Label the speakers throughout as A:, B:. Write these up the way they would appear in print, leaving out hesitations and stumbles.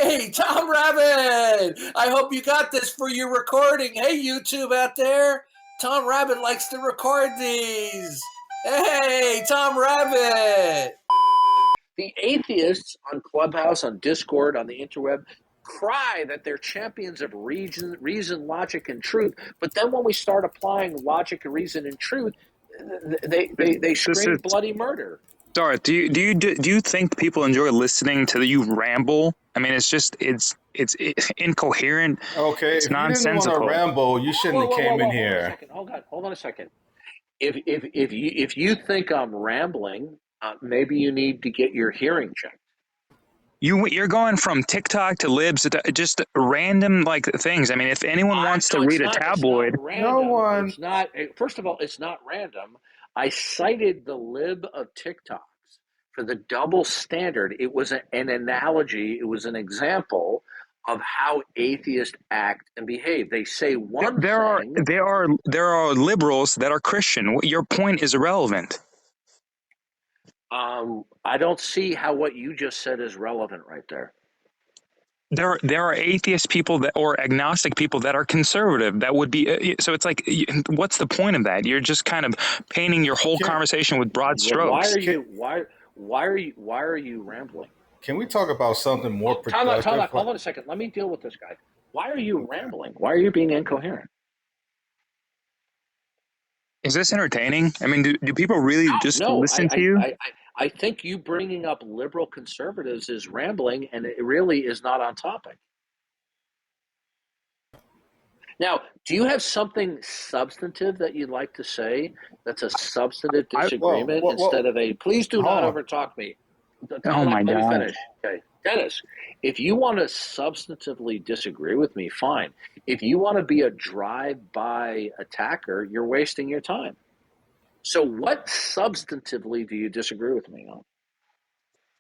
A: Hey, Tom Rabbit! I hope you got this for your recording. Hey, YouTube out there. Tom Rabbit likes to record these. Hey, Tom Rabbit! The atheists on Clubhouse, on Discord, on the interweb cry that they're champions of reason, logic, and truth. But then when we start applying logic, reason, and truth, they scream bloody murder.
B: Darth, do you think people enjoy listening to you ramble? I mean, it's incoherent.
C: Okay,
B: it's
C: if
B: nonsensical.
C: You didn't want to ramble, you shouldn't have came in here.
A: Hold on a second. If you think I'm rambling, maybe you need to get your hearing checked.
B: You're going from TikTok to libs, just random things. I mean, if anyone wants to read a tabloid,
C: no one.
A: It's not. First of all, it's not random. I cited the lib of TikToks for the double standard. It was an analogy. It was an example of how atheists act and behave. They say one thing.
B: There are liberals that are Christian. Your point is irrelevant.
A: I don't see how what you just said is relevant right there.
B: There are atheist people or agnostic people that are conservative. That would be so. It's like, what's the point of that? You're just kind of painting your whole conversation with broad strokes.
A: Why are you rambling?
C: Can we talk about something more productive?
A: Hold on a second. Let me deal with this guy. Why are you rambling? Why are you being incoherent?
B: Is this entertaining? I mean, do people really listen to you?
A: I think you bringing up liberal conservatives is rambling, and it really is not on topic. Now, do you have something substantive that you'd like to say that's a substantive disagreement instead of a, please do not overtalk me.
B: Oh my God.
A: Let me finish. Okay. Dennis, if you want to substantively disagree with me, fine. If you want to be a drive-by attacker, you're wasting your time. So what substantively do you disagree with me on?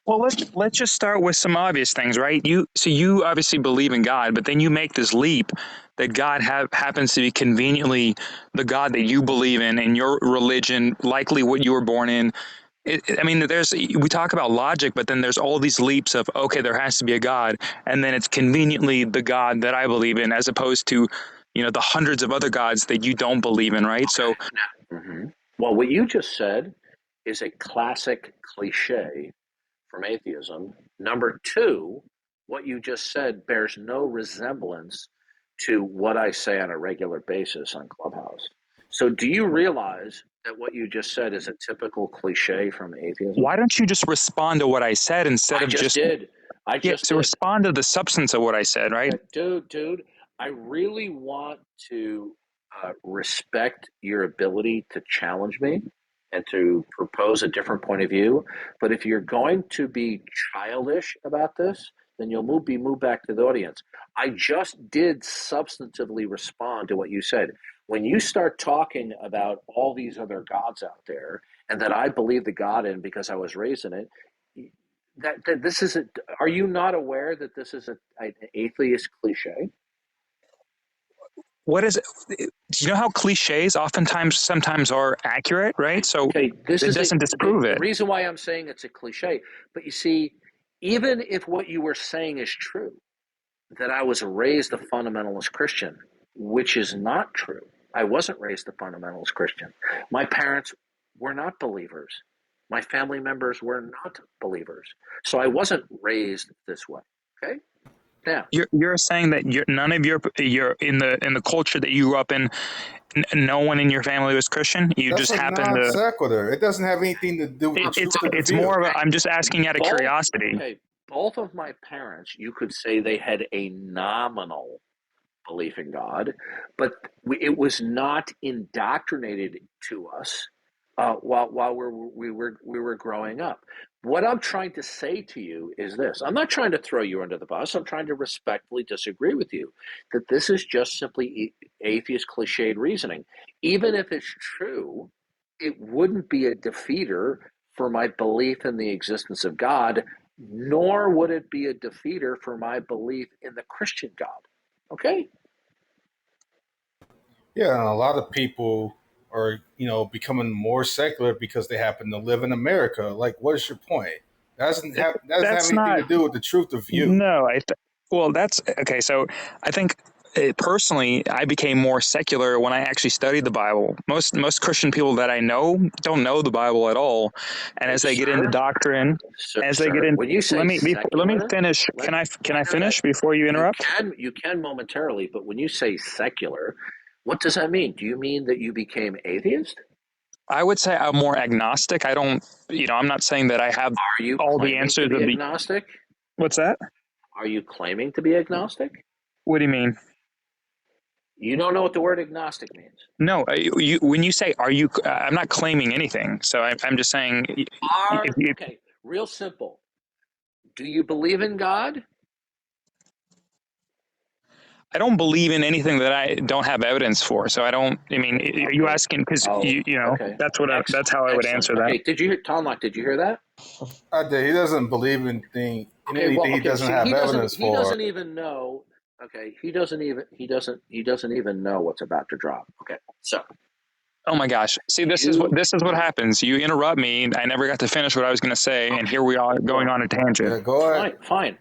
B: Well, let's just start with some obvious things, right? You obviously believe in God, but then you make this leap that God happens to be conveniently the God that you believe in your religion, likely what you were born in. I mean, we talk about logic, but then there's all these leaps of, okay, there has to be a God, and then it's conveniently the God that I believe in, as opposed to, the hundreds of other gods that you don't believe in, right? So,
A: well, what you just said is a classic cliche from atheism. Number two, what you just said bears no resemblance to what I say on a regular basis on Clubhouse. So do you realize that what you just said is a typical cliche from atheism?
B: Why don't you just respond to what I said instead of just...
A: I just did.
B: Respond to the substance of what I said, right?
A: Dude, I really want to respect your ability to challenge me and to propose a different point of view. But if you're going to be childish about this, then you'll be moved back to the audience. I just did substantively respond to what you said. When you start talking about all these other gods out there and that I believe the God in because I was raised in it, that this is are you not aware that this is an atheist cliche?
B: What is it? Do you know how cliches sometimes are accurate, right? So it doesn't disprove it.
A: The reason why I'm saying it's a cliche, but you see, even if what you were saying is true, that I was raised a fundamentalist Christian, which is not true. I wasn't raised a fundamentalist Christian. My parents were not believers. My family members were not believers. So I wasn't raised this way. Okay? Now,
B: you're saying that none of you're in the culture that you grew up in, no one in your family was Christian. You
C: That's
B: just
C: a
B: happen
C: non
B: to
C: sequitur. It doesn't have anything to do with the truth of the
B: It's
C: view.
B: more of I'm just asking out of curiosity.
A: Okay, both of my parents, you could say they had a nominal belief in God, but it was not indoctrinated to us while we were growing up. What I'm trying to say to you is this. I'm not trying to throw you under the bus. I'm trying to respectfully disagree with you that this is just simply atheist cliched reasoning. Even if it's true, it wouldn't be a defeater for my belief in the existence of God, nor would it be a defeater for my belief in the Christian God. Okay?
C: Yeah, and a lot of people are, becoming more secular because they happen to live in America. Like, what is your point? That doesn't have anything to do with the truth of view.
B: No, Well, that's okay. So I think personally, I became more secular when I actually studied the Bible. Most Christian people that I know don't know the Bible at all, and
A: Okay,
B: as they get into
A: sir,
B: doctrine, as they get
A: sir.
B: in,
A: When you say
B: let me
A: secular,
B: finish.
A: let
B: Can I
A: go ahead.
B: finish before you interrupt?
A: You can momentarily, but when you say secular, what does that mean? Do you mean that you became atheist?
B: I would say I'm more agnostic. I don't, I'm not saying that I have
A: Are you
B: all the
A: claiming to
B: answers
A: be
B: of the.
A: agnostic?
B: What's that?
A: Are you claiming to be agnostic?
B: What do you mean?
A: You don't know what the word agnostic means.
B: No, when you say "are you," I'm not claiming anything. So I'm just saying, if
A: Okay, real simple. Do you believe in God?
B: I don't believe in anything that I don't have evidence for. So I don't. I mean,
A: Okay,
B: are you
A: okay.
B: asking? Because
A: Oh, okay.
B: that's what. That's
A: Excellent,
B: how I would
A: excellent.
B: answer that.
A: Okay, did you hear Tom? Like, did you hear that?
C: I did. He doesn't believe in
A: Okay, well,
C: anything he
A: okay.
C: doesn't
A: See,
C: have evidence
A: he
C: for.
A: doesn't even know. Okay, he doesn't even know what's about to drop. Okay, so
B: Oh my gosh! See,
A: you
B: this is what happens. You interrupt me. I never got to finish what I was going to say, and here we are going
A: well,
B: on a tangent.
C: Yeah, go ahead.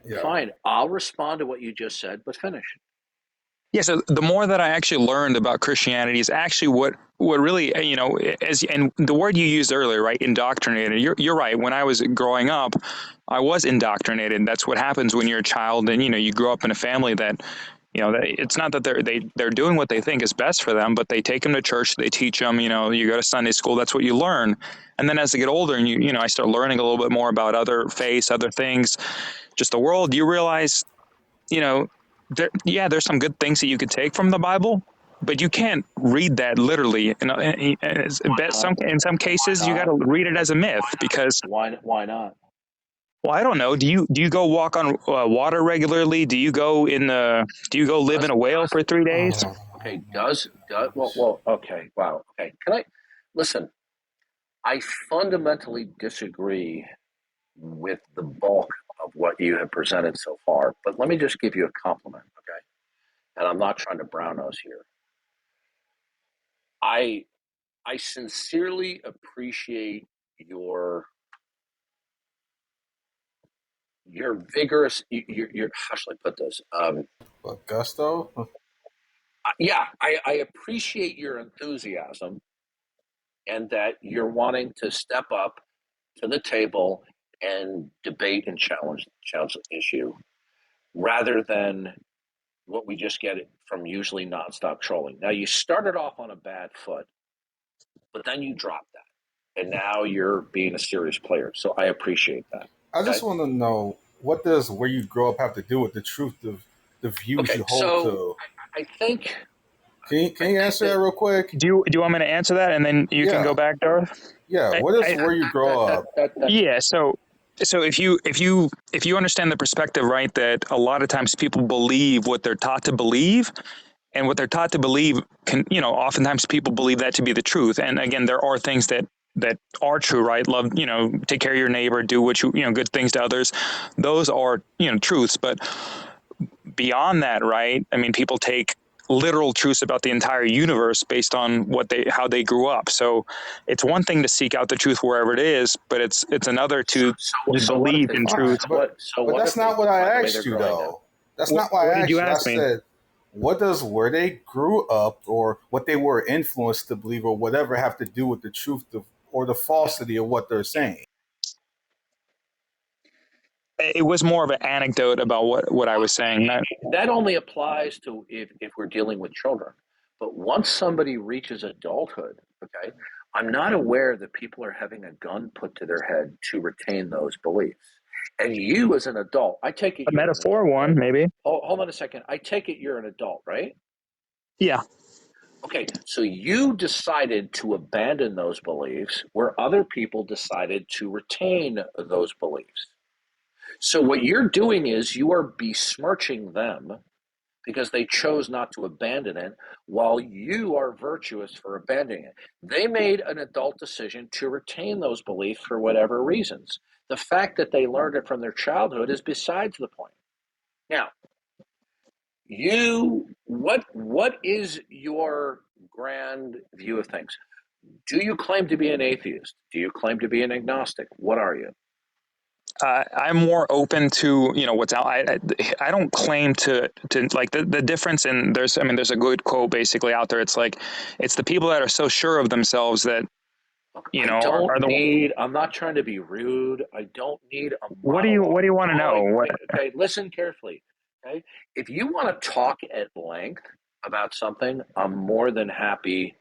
C: Yeah.
A: fine. I'll respond to what you just said, but finish.
B: Yeah, so the more that I actually learned about Christianity is actually what really as and the word you used earlier, right, indoctrinated. You're right. When I was growing up, I was indoctrinated. That's what happens when you're a child, and you grow up in a family that that it's not that they're doing what they think is best for them, but they take them to church, they teach them. You go to Sunday school. That's what you learn, and then as they get older, and I start learning a little bit more about other faiths, other things, just the world. You realize you know, there's some good things that you could take from the Bible, but you can't read that literally.
A: Why not?
B: In some
A: Why
B: cases, you got
A: not?
B: to read it as a myth because,
A: Why not?
B: well, I don't know. Do you go walk on water regularly? Do you go live in
A: Does
B: a whale
A: does
B: for 3 days?
C: Oh,
A: okay?
C: my gosh.
A: Okay. Wow. Okay. Can I listen? I fundamentally disagree with the bulk of what you have presented so far, but let me just give you a compliment, okay? And I'm not trying to brown nose here. I I sincerely appreciate your vigorous your how should I put this?
C: But Gusto?
A: Yeah, I appreciate your enthusiasm and that you're wanting to step up to the table and debate and challenge the issue rather than what we just get from usually nonstop trolling. Now you started off on a bad foot, but then you dropped that, and now you're being a serious player. So I appreciate that.
C: I just
A: Okay.
C: want to know, what does where you grow up have to do with the truth of the views
A: Okay.
C: you hold
A: So
C: to?
A: I think
C: Can you answer
A: that
C: that real quick?
B: Do you want me to answer that and then you can
C: Yeah.
B: go back, Darth?
C: Yeah.
B: I,
C: What is
B: I,
C: where you grow up?
A: that's
B: yeah. So if you understand the perspective, right, that a lot of times people believe what they're taught to believe, and what they're taught to believe can oftentimes people believe that to be the truth. And again, there are things that are true, right? Love, take care of your neighbor, do what good things to others. Those are truths. But beyond that, right, I mean, people take literal truths about the entire universe based on how they grew up. So it's one thing to seek out the truth wherever it is, but it's another to
A: so what if
B: believe
A: they
B: in
C: Fine,
B: truth.
C: but
A: what
C: that's
A: if they
C: not what I
A: by the way they're
C: asked you
A: growing up?
C: though. That's not why
B: What
C: I
B: did you
C: asked you. I
B: ask me?
C: said, what does where they grew up or what they were influenced to believe or whatever have to do with the truth of, or the falsity of what they're saying?
B: It was more of an anecdote about what I was saying.
A: That only applies to if we're dealing with children. But once somebody reaches adulthood, okay, I'm not aware that people are having a gun put to their head to retain those beliefs. And you, as an adult, I take it
B: A
A: you're an
B: metaphor
A: adult,
B: one,
A: right?
B: maybe.
A: Hold on a second. I take it you're an adult, right?
B: Yeah.
A: Okay, so you decided to abandon those beliefs where other people decided to retain those beliefs. So what you're doing is you are besmirching them because they chose not to abandon it, while you are virtuous for abandoning it. They made an adult decision to retain those beliefs for whatever reasons. The fact that they learned it from their childhood is besides the point. Now, what is your grand view of things? Do you claim to be an atheist? Do you claim to be an agnostic? What are you?
B: I'm more open to what's out. I don't claim to like the difference in there's a good quote basically out there. It's like it's the people that are so sure of themselves that
A: Look,
B: you
A: I
B: know are
A: don't
B: the
A: need, I'm not trying to be rude. I don't need a
B: what
A: monologue.
B: do you want to know?
A: Okay, listen carefully. Okay. If you want to talk at length about something, I'm more than happy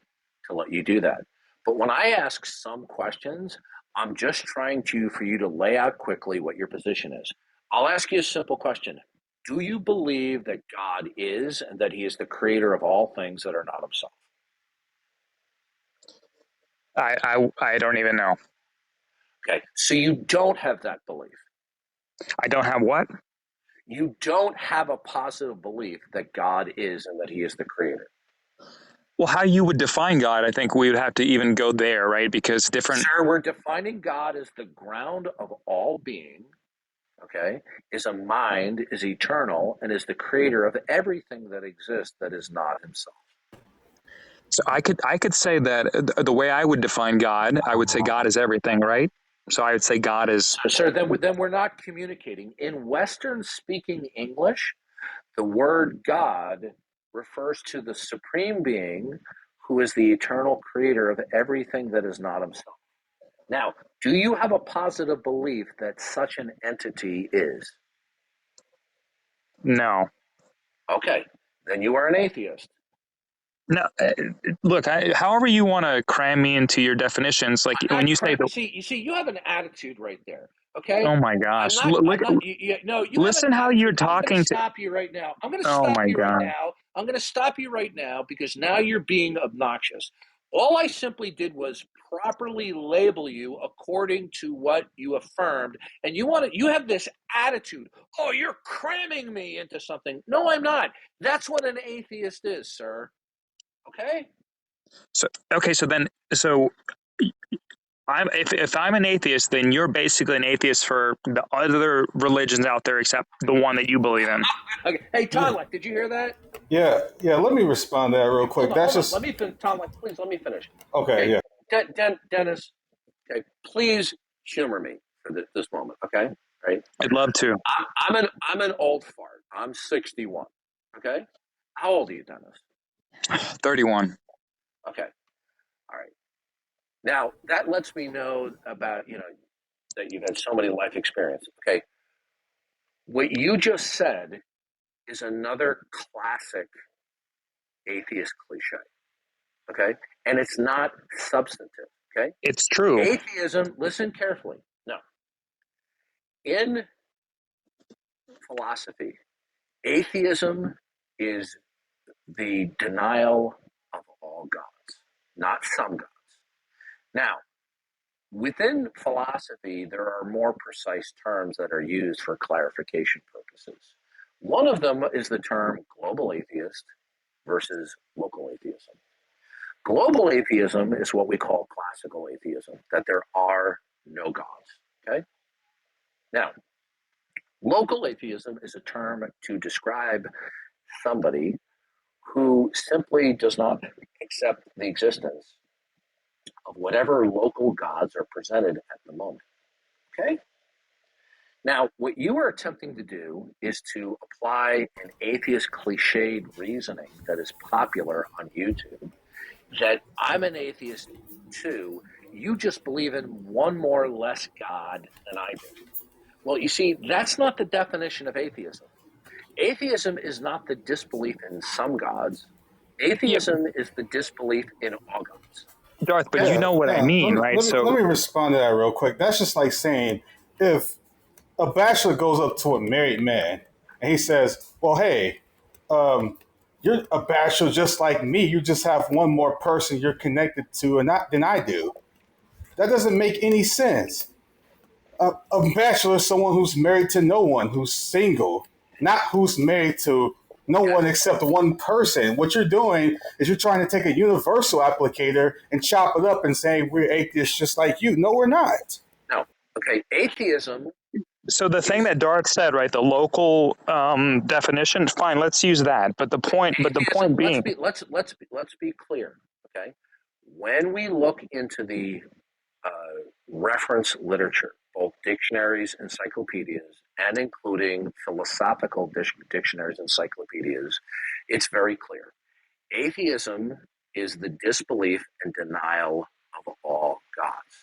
A: to let you do that. But when I ask some questions, I'm just trying for you to lay out quickly what your position is. I'll ask you a simple question. Do you believe that God is and that he is the creator of all things that are not himself?
B: I don't even know.
A: Okay. So you don't have that belief.
B: I don't have what?
A: You don't have a positive belief that God is and that he is the creator.
B: Well, how you would define God, I think we would have to even go there, right? Because different.
A: Sir, we're defining God as the ground of all being, okay? Is a mind, is eternal, and is the creator of everything that exists that is not himself.
B: So I could say that the way I would define God, I would say God is everything, right? So I would say God is.
A: So, sir, then we're not communicating. In Western speaking English, the word God refers to the supreme being who is the eternal creator of everything that is not himself. Now, do you have a positive belief that such an entity is?
B: No.
A: Okay, then you are an atheist.
B: No, look. However you want to cram me into your definitions, like
A: I'm
B: when
A: not
B: you say
A: cra-
B: the.
A: you see, you have an attitude right there. Okay,
B: Oh my gosh!
A: I'm
B: Look,
A: not. No, you have an
B: listen how you're
A: attitude. I'm going to
B: talking to.
A: stop you right now. I'm going to
B: Oh
A: stop
B: my
A: you right
B: god!
A: now. I'm going to stop you right now because now you're being obnoxious. All I simply did was properly label you according to what you affirmed, and you have this attitude. Oh, you're cramming me into something. No, I'm not. That's what an atheist is, sir. Okay.
B: So okay, so if I'm an atheist, then you're basically an atheist for the other religions out there except the one that you believe in.
A: Okay. Hey,
C: Yeah,
A: Tonlek, did you hear that?
C: yeah. Let me respond to that real quick. That's
A: Hold on. Let
C: just
A: me finish. Tonlek, please let me finish.
C: okay.
A: Okay.
C: Yeah,
A: Dennis, okay, please humor me for this moment, okay? Right?
B: I'd love to.
A: I'm an old fart. I'm 61. Okay? How old are you, Dennis?
B: 31.
A: Okay. All right. Now that lets me know about, that you've had so many life experiences. Okay. What you just said is another classic atheist cliche. Okay. And it's not substantive. Okay.
B: It's true.
A: Atheism, listen carefully. No. In philosophy, atheism is the denial of all gods, not some gods. Now, within philosophy, there are more precise terms that are used for clarification purposes. One of them is the term global atheist versus local atheism. Global atheism is what we call classical atheism, that there are no gods. Okay? Now, local atheism is a term to describe somebody who simply does not accept the existence of whatever local gods are presented at the moment. Okay? Now, what you are attempting to do is to apply an atheist cliched reasoning that is popular on YouTube that I'm an atheist too. You just believe in one more less God than I do. Well, you see, that's not the definition of atheism. Atheism is not the disbelief in some gods.
B: Yeah,
A: Atheism is the disbelief in all gods.
B: Darth, but you
A: Okay?
C: yeah,
B: know what I
C: yeah. Let
B: mean,
C: me
B: right?
C: let me let
B: So,
C: me respond to that real quick. That's just like saying if a bachelor goes up to a married man and he says, "Well, hey, um, you're a bachelor just like me. You just have one more person you're connected to, and not than I do." That doesn't make any sense. A bachelor is someone who's married to no one, who's single, not who's married to no
A: Okay.
C: one except one person. What you're doing is you're trying to take a universal applicator and chop it up and say we're atheists just like you. No, we're not.
A: No. Okay. Atheism
B: so the thing
A: is
B: that Darth said, right? The local definition, fine. Let's use that. But the point
A: atheism.
B: being,
A: Let's be clear. Okay. When we look into the reference literature, both dictionaries, encyclopedias, and including philosophical dictionaries, encyclopedias, it's very clear. Atheism is the disbelief and denial of all gods.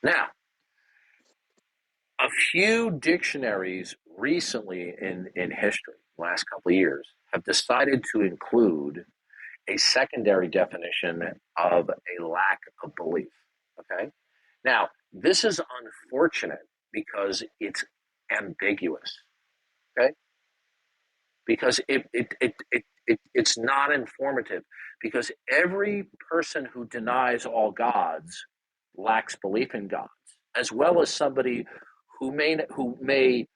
A: Now, a few dictionaries recently in history, last couple of years, have decided to include a secondary definition of a lack of belief. Okay? Now, this is unfortunate because it's ambiguous. Okay? Because it's not informative. Because every person who denies all gods lacks belief in gods, as well as somebody who may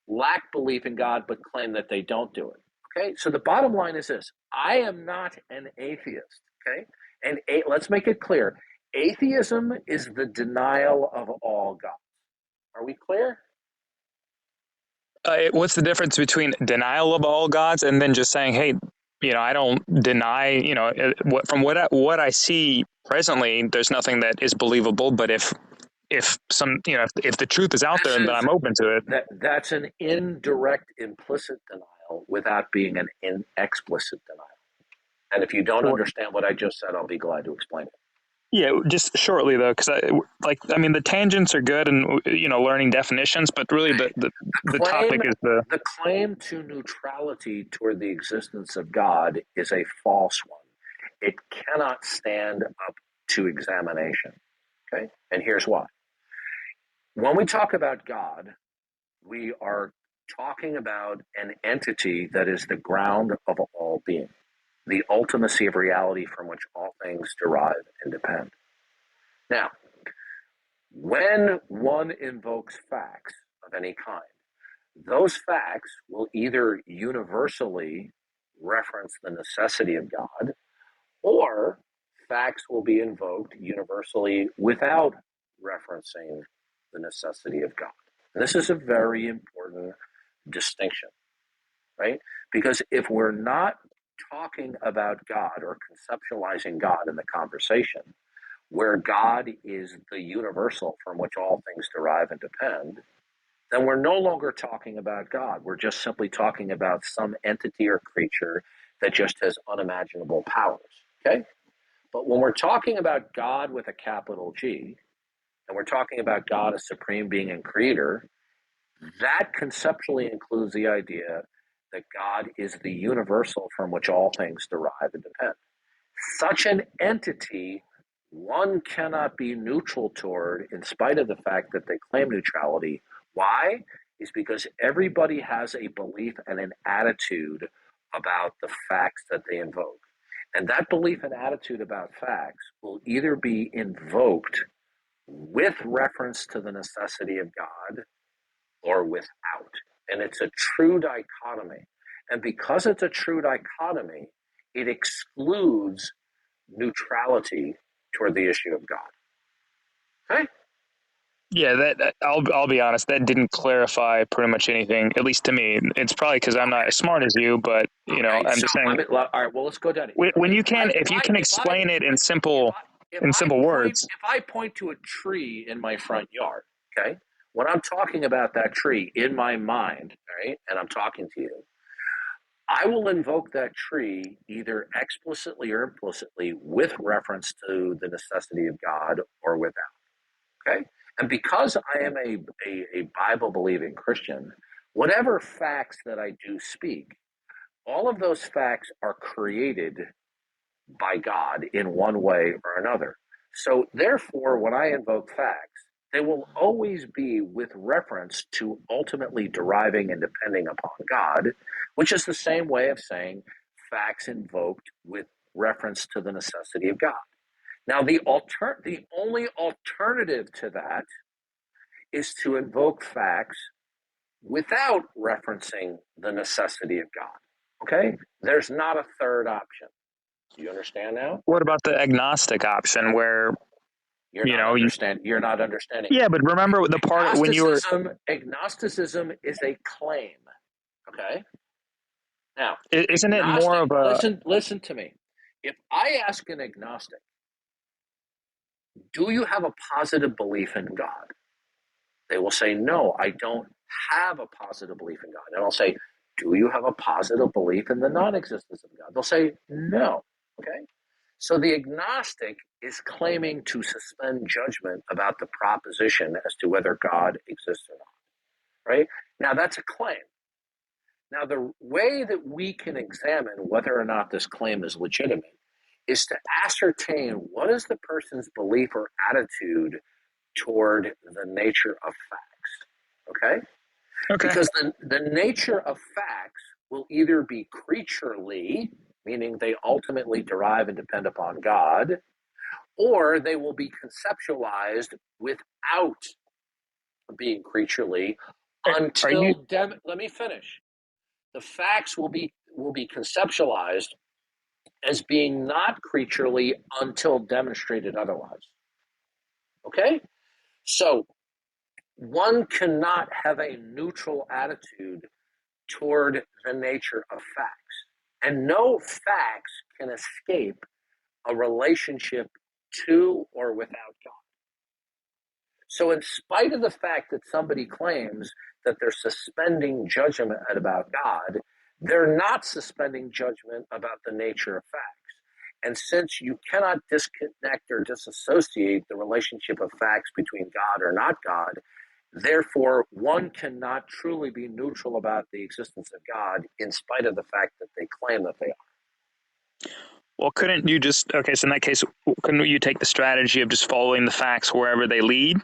A: lack belief in God but claim that they don't do it. Okay, so the bottom line is this: I am not an atheist. Okay, and let's make it clear: atheism is the denial of all gods. Are we clear?
B: What's the difference between denial of all gods and then just saying, hey, I don't deny, from what I see presently, there's nothing that is believable. But if some, if the truth is out there,
A: This
B: then
A: is
B: I'm open to it.
A: that's an indirect, implicit denial without being an explicit denial. And if you don't
B: Sure.
A: understand what I just said, I'll be glad to explain it.
B: Yeah, just shortly though, because I mean, the tangents are good, and learning definitions, but really the topic
A: Claim
B: is the.
A: the claim to neutrality toward the existence of God is a false one. It cannot stand up to examination. Okay? And here's why. When we talk about God, we are talking about an entity that is the ground of all being, the ultimacy of reality from which all things derive and depend. Now, when one invokes facts of any kind, those facts will either universally reference the necessity of God, or facts will be invoked universally without referencing the necessity of God. And this is a very important distinction, right? Because if we're not talking about God or conceptualizing God in the conversation, where God is the universal from which all things derive and depend, then we're no longer talking about God. We're just simply talking about some entity or creature that just has unimaginable powers. Okay? But when we're talking about God with a capital G, and we're talking about God as supreme being and creator, that conceptually includes the idea that God is the universal from which all things derive and depend. Such an entity, one cannot be neutral toward in spite of the fact that they claim neutrality. Why? Is because everybody has a belief and an attitude about the facts that they invoke. And that belief and attitude about facts will either be invoked with reference to the necessity of God or without. And it's a true dichotomy. And because it's a true dichotomy, it excludes neutrality toward the issue of God. Okay?
B: Yeah, that I'll be honest, that didn't clarify pretty much anything, at least to me. It's probably because I'm not as smart as you, but
A: Okay,
B: I'm
A: so
B: just saying,
A: all right. Well, let's go down it.
B: when you
A: If I
B: can,
A: if
B: if you
A: I
B: can
A: if I
B: explain it in
A: if
B: simple
A: I if
B: in
A: I
B: simple
A: point
B: words.
A: if I point to a tree in my front yard, okay, when I'm talking about that tree in my mind, right, and I'm talking to you, I will invoke that tree either explicitly or implicitly with reference to the necessity of God or without. Okay? And because I am a Bible believing Christian, whatever facts that I do speak, all of those facts are created by God in one way or another. So, therefore, when I invoke facts, they will always be with reference to ultimately deriving and depending upon God, which is the same way of saying facts invoked with reference to the necessity of God. Now, the only alternative to that is to invoke facts without referencing the necessity of God. Okay? There's not a third option. Do you understand now?
B: What about the agnostic option where,
A: You're
B: you
A: not
B: know, you,
A: understand. You're not understanding.
B: yeah, but remember the part when you were,
A: Agnosticism is a claim. Okay. Now,
B: isn't it more
A: agnostic.
B: of a,
A: Listen to me. If I ask an agnostic, "Do you have a positive belief in God?" They will say, no, I don't have a positive belief in God. And I'll say, do you have a positive belief in the non-existence of God? They'll say, no. Okay? So the agnostic is claiming to suspend judgment about the proposition as to whether God exists or not. Right? Now, that's a claim. Now, the way that we can examine whether or not this claim is legitimate is to ascertain what is the person's belief or attitude toward the nature of facts. Okay?
B: Okay.
A: Because the nature of facts will either be creaturely, meaning they ultimately derive and depend upon God, or they will be conceptualized without being creaturely
B: Are you
A: until let me finish. The facts will be conceptualized as being not creaturely until demonstrated otherwise. Okay? So one cannot have a neutral attitude toward the nature of facts. And no facts can escape a relationship to or without God. So, in spite of the fact that somebody claims that they're suspending judgment about God, they're not suspending judgment about the nature of facts. And since you cannot disconnect or disassociate the relationship of facts between God or not God, therefore, one cannot truly be neutral about the existence of God in spite of the fact that they claim that they are.
B: well? Couldn't you just okay? So in that case, couldn't you take the strategy of just following the facts wherever they lead?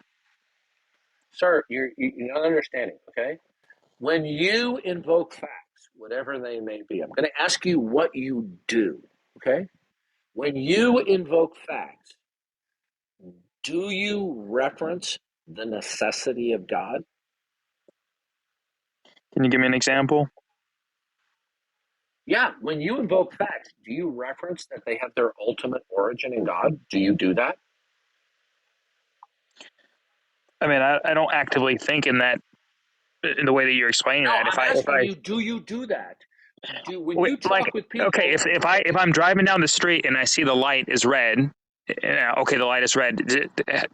A: Sir, you're not understanding, okay? When you invoke facts, whatever they may be, I'm going to ask you what you do, okay? When you invoke facts, do you reference the necessity of God?
B: Can you give me an example?
A: Yeah, when you invoke facts, do you reference that they have their ultimate origin in God? Do you do that?
B: I mean, I don't actively think in that in the way that you're explaining
A: No,
B: that.
A: I'm asking you, do you do that? When you
B: Like,
A: talk with
B: okay,
A: people,
B: if I'm driving down the street and I see the light is red, okay, the light is red.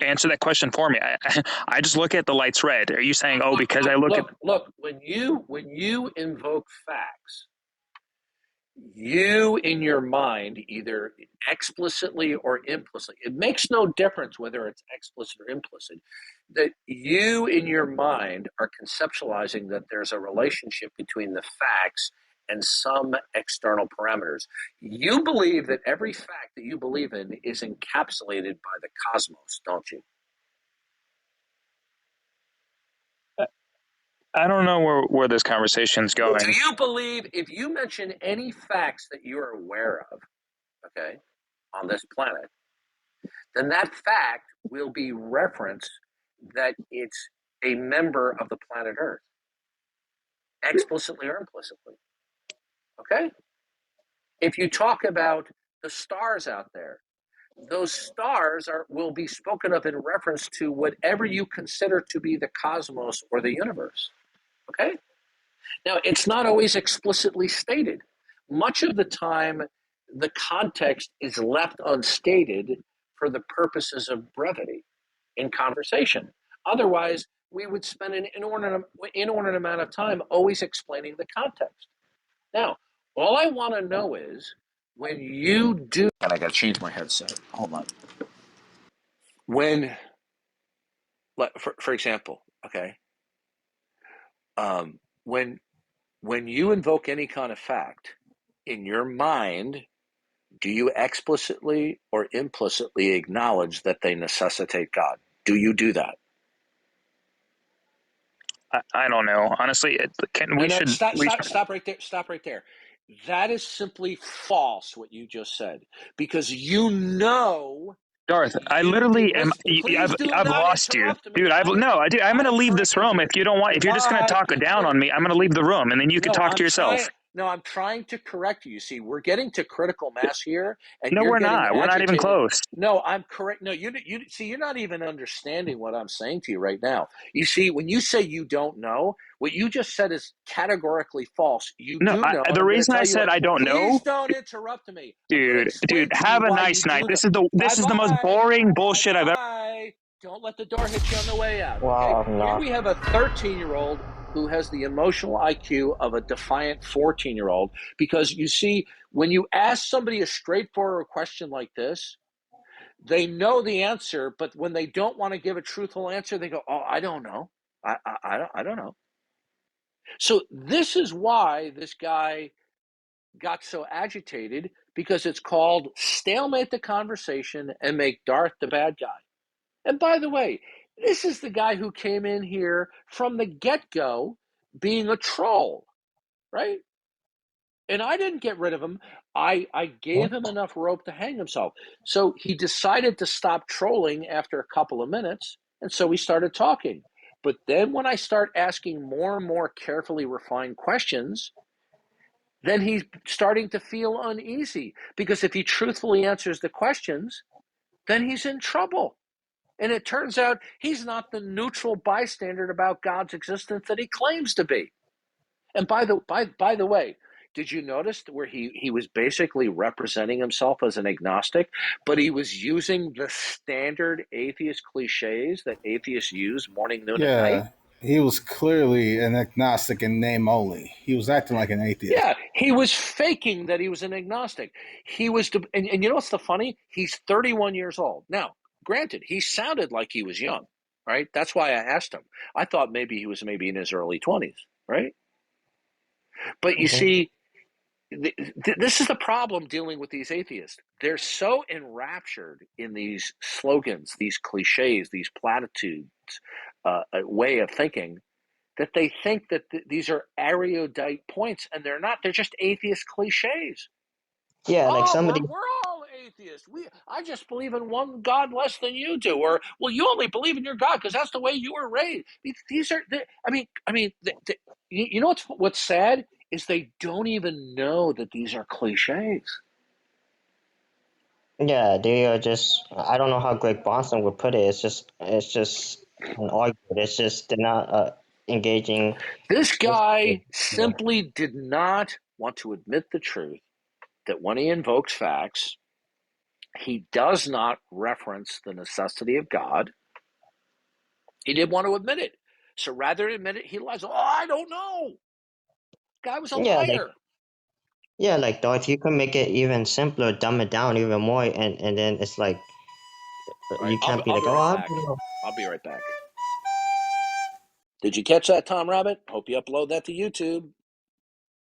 B: Answer that question for me. I just look at the light's red. Are you saying, oh, because I look at
A: look, when you invoke facts, you in your mind, either explicitly or implicitly, it makes no difference whether it's explicit or implicit, that you in your mind are conceptualizing that there's a relationship between the facts and some external parameters. You believe that every fact that you believe in is encapsulated by the cosmos, don't you?
B: I don't know where this conversation's
A: Do
B: going.
A: you believe, if you mention any facts that you're aware of, okay, on this planet, then that fact will be referenced that it's a member of the planet Earth, explicitly or implicitly. Okay? If you talk about the stars out there, those stars will be spoken of in reference to whatever you consider to be the cosmos or the universe. Okay? Now, it's not always explicitly stated. Much of the time, the context is left unstated for the purposes of brevity in conversation. Otherwise, we would spend an inordinate amount of time always explaining the context. Now, all I want to know is when you do. And I got to change my headset. Hold on. When, for example, okay, when you invoke any kind of fact in your mind, do you explicitly or implicitly acknowledge that they necessitate God? Do you do that?
B: I don't know. Honestly,
A: No, no, stop right there. Stop right there. That is simply false, what you just said, because you know
B: Darth, I literally am.
A: listen, please do
B: I've
A: not
B: lost you,
A: interrupt me.
B: dude. I'm going to
A: I'm
B: leave this
A: correcting
B: room
A: you.
B: if you don't want. If you're just going to
A: Goodbye.
B: talk down on me, I'm going to leave the room, and then you can
A: No,
B: talk to yourself.
A: I'm trying to correct you. You see, we're getting to critical mass here, and
B: No,
A: you're
B: we're
A: getting
B: not. We're not even
A: agitated.
B: close.
A: No, I'm correct. No, you see, you're not even understanding what I'm saying to you right now. You see, when you say you don't know, what you just said is categorically false. You
B: No,
A: do know, and
B: the
A: I'm going to
B: reason I
A: tell you
B: said
A: what.
B: I don't know,
A: Please don't interrupt me. I'm going to
B: dude.
A: explain to you
B: Have a
A: why you
B: nice night.
A: do know.
B: This
A: Bye
B: is the most
A: bye.
B: boring
A: Bye
B: bullshit I've ever.
A: bye. Don't let the door hit you on the way out, okay?
D: Wow, I'm
A: Here
D: not.
A: we have a 13-year-old who has the emotional IQ of a defiant 14-year-old because you see, when you ask somebody a straightforward question like this, they know the answer, but when they don't want to give a truthful answer, they go, "Oh, I don't know. I don't know." So this is why this guy got so agitated, because it's called stalemate the conversation and make Darth the bad guy. And by the way, this is the guy who came in here from the get-go being a troll, right? And I didn't get rid of him. I gave him enough rope to hang himself. So he decided to stop trolling after a couple of minutes, and so we started talking. But then when I start asking more and more carefully refined questions, then he's starting to feel uneasy, because if he truthfully answers the questions, then he's in trouble. And it turns out he's not the neutral bystander about God's existence that he claims to be. And by the way, did you notice where he was basically representing himself as an agnostic, but he was using the standard atheist cliches that atheists use morning, noon, and night?
C: Yeah, he was clearly an agnostic in name only. He was acting like an atheist.
A: Yeah, he was faking that he was an agnostic. He was, and you know what's the funny? He's 31 years old. Now, granted, he sounded like he was young, right? That's why I asked him. I thought maybe he was maybe in his early 20s, right? But you
D: Okay.
A: see, this is the problem dealing with these atheists. They're so enraptured in these slogans, these cliches, these platitudes, way of thinking, that they think that these are erudite points, and they're not. They're just atheist cliches.
D: Yeah, like
A: Oh,
D: somebody.
A: we're all atheists. I just believe in one God less than you do, or well, you only believe in your God because that's the way you were raised. These are, you know what's sad is they don't even know that these are cliches.
D: Yeah, they are just. I don't know how Greg Bonson would put it. It's just an argument. It's just they're not engaging.
A: This
D: Yeah.
A: guy simply did not want to admit the truth that when he invokes facts, he does not reference the necessity of God. He didn't want to admit it. So rather than admit it, he lies. Oh, I don't know. Guy was a
D: Yeah, like
A: liar.
D: yeah, like Darth, you can make it even simpler, dumb it down even more, and then it's like
A: All right,
D: you can't be
A: I'll
D: like,
A: be
D: oh,
A: right
D: I
A: back.
D: don't know.
A: I'll be right back. Did you catch that, Tom Rabbit? Hope you upload that to YouTube.